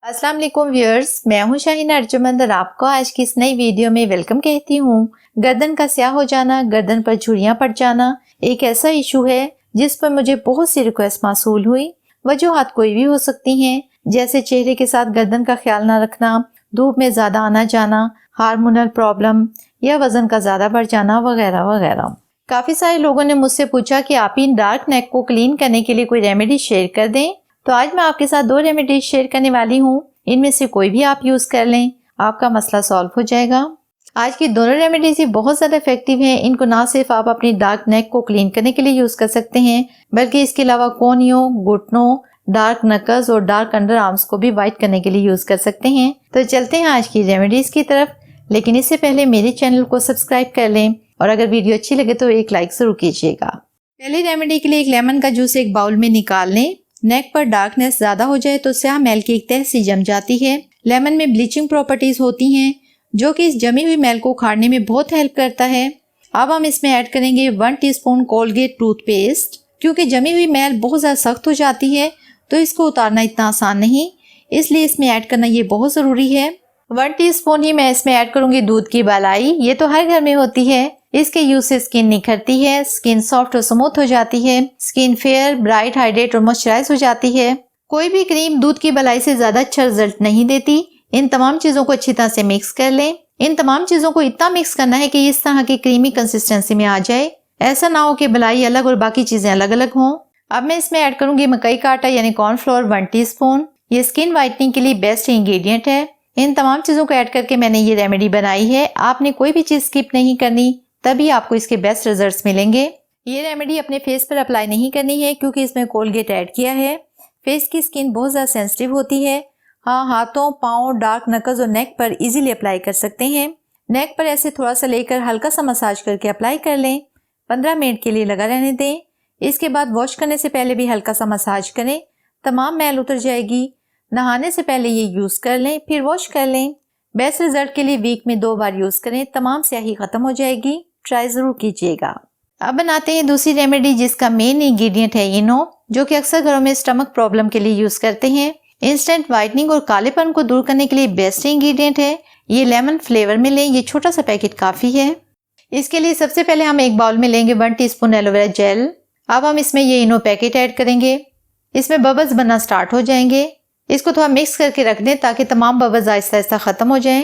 अस्सलाम वालेकुम व्यूअर्स, मैं हूं शाहीन अर्जुमंद और आपको आज की इस नई वीडियो में वेलकम कहती हूं। गर्दन का स्याह हो जाना, गर्दन पर झुर्रियां पड़ जाना एक ऐसा इशू है जिस पर मुझे बहुत सी रिक्वेस्ट मौसूल हुई। वजूहात कोई भी हो सकती हैं, जैसे चेहरे के साथ गर्दन का ख्याल ना रखना, धूप में ज्यादा आना जाना, हार्मोनल प्रॉब्लम या वजन का ज्यादा बढ़ जाना वगैरह वगैरह। काफी सारे लोगों ने मुझसे पूछा कि आप इन डार्क नेक को क्लीन करने के लिए कोई रेमेडी शेयर कर दें। तो आज मैं आपके साथ 2 रेमेडीज शेयर करने वाली हूँ। इनमें से कोई भी आप यूज कर लें, आपका मसला सॉल्व हो जाएगा। आज की दोनों रेमेडीज ही बहुत ज्यादा इफेक्टिव हैं। इनको ना सिर्फ आप अपनी डार्क नेक को क्लीन करने के लिए यूज कर सकते हैं, बल्कि इसके अलावा कोहनियों, घुटनों, डार्क नकल्स और डार्क अंडर आर्म्स को भी व्हाइट करने के लिए यूज कर सकते हैं। तो चलते हैं आज की रेमेडीज की तरफ, लेकिन इससे पहले मेरे चैनल को सब्सक्राइब कर लें और अगर वीडियो अच्छी लगे तो एक लाइक जरूर कीजिएगा। पहली रेमेडी के लिए एक लेमन का जूस एक बाउल में निकाल लें। नेक पर डार्कनेस ज्यादा हो जाए तो स्याह मैल की एक तह सी जम जाती है। लेमन में ब्लीचिंग प्रॉपर्टीज होती हैं जो कि इस जमी हुई मैल को उखाड़ने में बहुत हेल्प करता है। अब हम इसमें ऐड करेंगे 1 टीस्पून कोलगेट टूथपेस्ट। क्योंकि जमी हुई मैल बहुत ज्यादा सख्त हो जाती है तो इसको उतारना इतना आसान नहीं, इसलिए इसमें ऐड करना ये बहुत जरूरी है। 1 टीस्पून ही मैं इसमें ऐड करूंगी दूध की मलाई। ये तो हर घर में होती है। इसके यूज से स्किन निखरती है, स्किन सॉफ्ट और स्मूथ हो जाती है, स्किन फेयर, ब्राइट, हाइड्रेट और मॉइस्चराइज हो जाती है। कोई भी क्रीम दूध की मलाई से ज्यादा अच्छा रिजल्ट नहीं देती। इन तमाम चीजों को अच्छी तरह से मिक्स कर लें। इन तमाम चीजों को इतना मिक्स करना है कि इस तरह की क्रीमी कंसिस्टेंसी में आ जाए। ऐसा ना हो कि मलाई अलग और बाकी चीजें अलग अलग हों। अब मैं इसमें ऐड करूंगी मकई का आटा यानी कॉर्नफ्लोर 1 टीस्पून। ये स्किन व्हाइटनिंग के लिए बेस्ट इंग्रेडिएंट है। इन तमाम चीजों को ऐड करके मैंने ये रेमेडी बनाई है। आपने कोई भी चीज स्किप नहीं करनी, तभी आपको इसके बेस्ट रिजल्ट्स मिलेंगे। ये रेमेडी अपने फेस पर अप्लाई नहीं करनी है क्योंकि इसमें कोलगेट ऐड किया है। फेस की स्किन बहुत ज्यादा सेंसिटिव होती है। हाँ, हाथों, पाँव, डार्क नकल्स और नेक पर इजीली अप्लाई कर सकते हैं। नेक पर ऐसे थोड़ा सा लेकर हल्का सा मसाज करके अप्लाई कर लें। 15 मिनट के लिए लगा रहने दें। इसके बाद वॉश करने से पहले भी हल्का सा मसाज करें, तमाम मैल उतर जाएगी। नहाने से पहले ये यूज कर लें, फिर वॉश कर लें। बेस्ट रिजल्ट के लिए वीक में 2 बार यूज करें, तमाम स्याही खत्म हो जाएगी। ट्राई जरूर कीजिएगा। अब बनाते हैं दूसरी रेमेडी जिसका मेन इंग्रेडिएंट है इनो, जो कि अक्सर घरों में स्टमक प्रॉब्लम के लिए यूज करते हैं। इंस्टेंट व्हाइटनिंग और कालेपन को दूर करने के लिए बेस्ट इंग्रेडिएंट है। ये लेमन फ्लेवर में लें, ये छोटा सा पैकेट काफी है। इसके लिए सबसे पहले हम एक बाउल में लेंगे 1 टीस्पून एलोवेरा जेल। अब हम इसमें ये इनो पैकेट ऐड करेंगे। इसमें बबल्स बनना स्टार्ट हो जाएंगे। इसको थोड़ा मिक्स करके रख दें ताकि तमाम बबल्स आहिस्ता आहिस्ता खत्म हो जाएं।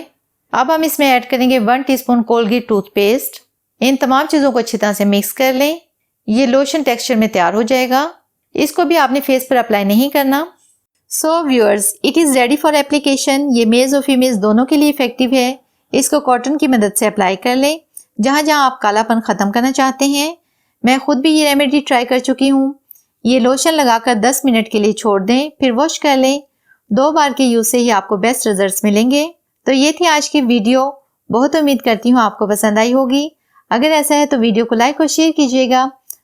अब हम इसमें ऐड करेंगे 1 टीस्पून कोलगेट टूथपेस्ट। इन तमाम चीजों को अच्छी तरह से मिक्स कर लें। ये लोशन टेक्सचर में तैयार हो जाएगा। इसको भी आपने फेस पर अप्लाई नहीं करना। So viewers, it is ready for application. ये मेल्स और फीमेल्स दोनों के लिए इफेक्टिव है। इसको कॉटन की मदद से अप्लाई कर लें जहां जहां आप कालापन खत्म करना चाहते हैं। मैं खुद भी ये रेमेडी ट्राई कर चुकी हूँ। ये लोशन लगाकर 10 मिनट के लिए छोड़ दें, फिर वॉश कर लें। 2 बार के यूज से ही आपको बेस्ट रिजल्ट्स मिलेंगे। तो ये थी आज की वीडियो। बहुत उम्मीद करती हूँ आपको पसंद आई होगी। अगर ऐसा है तो वीडियो को लाइक और शेयर कीजिएगा।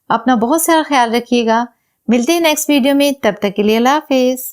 अपना बहुत सारा ख्याल रखिएगा। मिलते हैं नेक्स्ट वीडियो में, तब तक के लिए अल्लाह हाफिज।